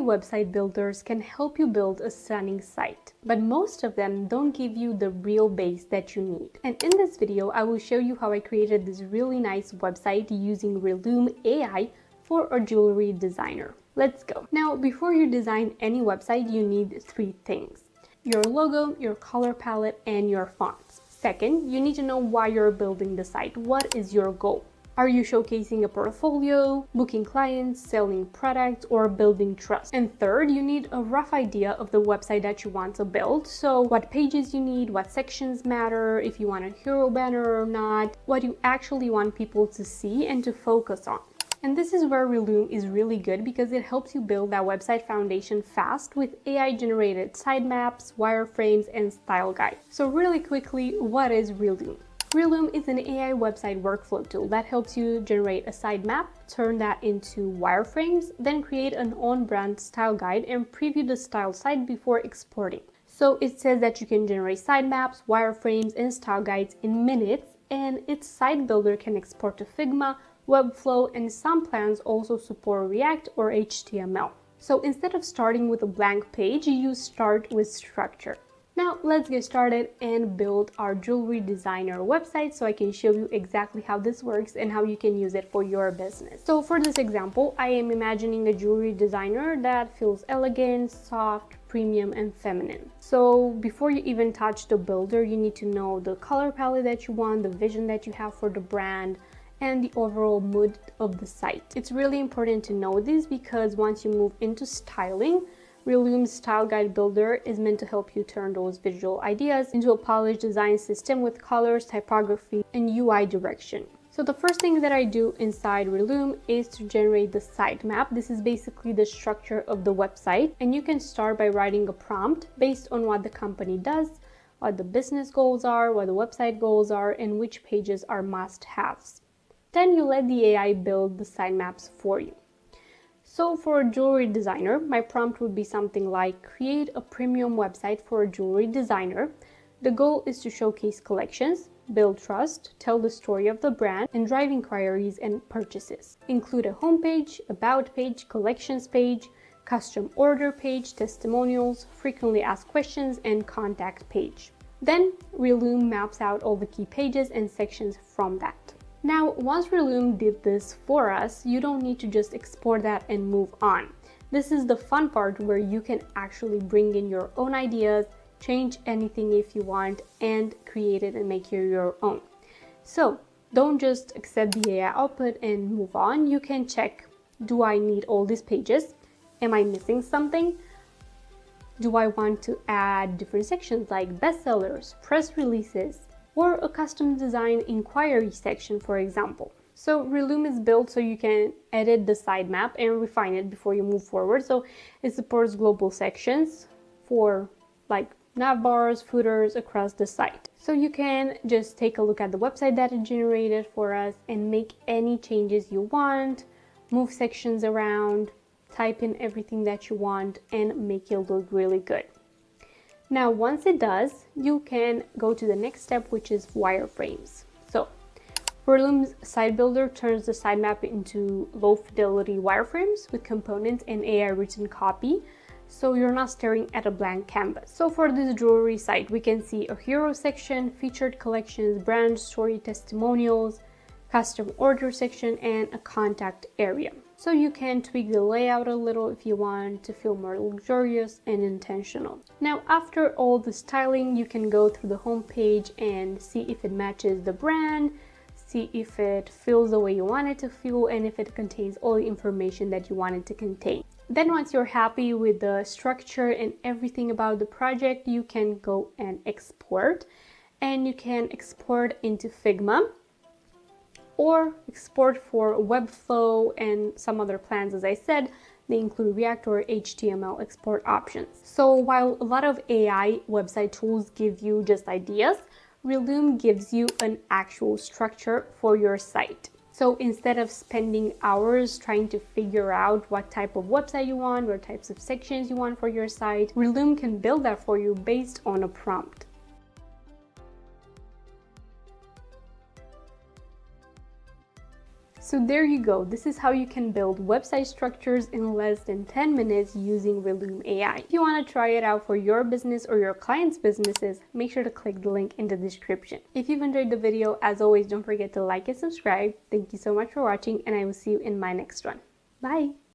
website builders can help you build a stunning site, but most of them don't give you the real base that you need. And in this video, I will show you how I created this really nice website using Relume AI for a jewelry designer. Let's go. Now, before you design any website, you need three things: your logo, your color palette, and your fonts. Second, you need to know why you're building the site. What is your goal? Are you showcasing a portfolio, booking clients, selling products, or building trust? And third, you need a rough idea of the website that you want to build. So what pages you need, what sections matter, if you want a hero banner or not, what you actually want people to see and to focus on. And this is where Relume is really good because it helps you build that website foundation fast with AI-generated sitemaps, wireframes, and style guides. So really quickly, what is Relume? Relume is an AI website workflow tool that helps you generate a sitemap, turn that into wireframes, then create an on-brand style guide and preview the style site before exporting. So it says that you can generate sitemaps, wireframes, and style guides in minutes, and its site builder can export to Figma, Webflow, and some plans also support React or HTML. So instead of starting with a blank page, you start with structure. Now let's get started and build our jewelry designer website so I can show you exactly how this works and how you can use it for your business. So for this example, I am imagining a jewelry designer that feels elegant, soft, premium, and feminine. So before you even touch the builder, you need to know the color palette that you want, the vision that you have for the brand, and the overall mood of the site. It's really important to know this because once you move into styling, Relume's Style Guide Builder is meant to help you turn those visual ideas into a polished design system with colors, typography, and UI direction. So the first thing that I do inside Relume is to generate the sitemap. This is basically the structure of the website, and you can start by writing a prompt based on what the company does, what the business goals are, what the website goals are, and which pages are must-haves. Then you let the AI build the sitemaps for you. So for a jewelry designer, my prompt would be something like create a premium website for a jewelry designer. The goal is to showcase collections, build trust, tell the story of the brand, and drive inquiries and purchases. Include a homepage, about page, collections page, custom order page, testimonials, frequently asked questions, and contact page. Then Relume maps out all the key pages and sections from that. Now, once Relume did this for us, you don't need to just export that and move on. This is the fun part where you can actually bring in your own ideas, change anything if you want, and create it and make it your own. So don't just accept the AI output and move on. You can check, do I need all these pages? Am I missing something? Do I want to add different sections like bestsellers, press releases, or a custom design inquiry section, for example? So Relume is built so you can edit the sitemap and refine it before you move forward. So it supports global sections for like nav bars, footers across the site. So you can just take a look at the website that it generated for us and make any changes you want, move sections around, type in everything that you want, and make it look really good. Now, once it does, you can go to the next step, which is wireframes. So Relume's site builder turns the sitemap into low fidelity wireframes with components and AI written copy, so you're not staring at a blank canvas. So for this jewelry site, we can see a hero section, featured collections, brand story, testimonials, custom order section, and a contact area. So you can tweak the layout a little if you want to feel more luxurious and intentional. Now, after all the styling, you can go through the home page and see if it matches the brand, see if it feels the way you want it to feel, and if it contains all the information that you want it to contain. Then once you're happy with the structure and everything about the project, you can go and export. And you can export into Figma, or export for Webflow and some other plans. As I said, they include React or HTML export options. So while a lot of AI website tools give you just ideas, Relume gives you an actual structure for your site. So instead of spending hours trying to figure out what type of website you want, what types of sections you want for your site, Relume can build that for you based on a prompt. So there you go. This is how you can build website structures in less than 10 minutes using Relume AI. If you want to try it out for your business or your clients' businesses, make sure to click the link in the description. If you've enjoyed the video, as always, don't forget to like and subscribe. Thank you so much for watching, and I will see you in my next one. Bye!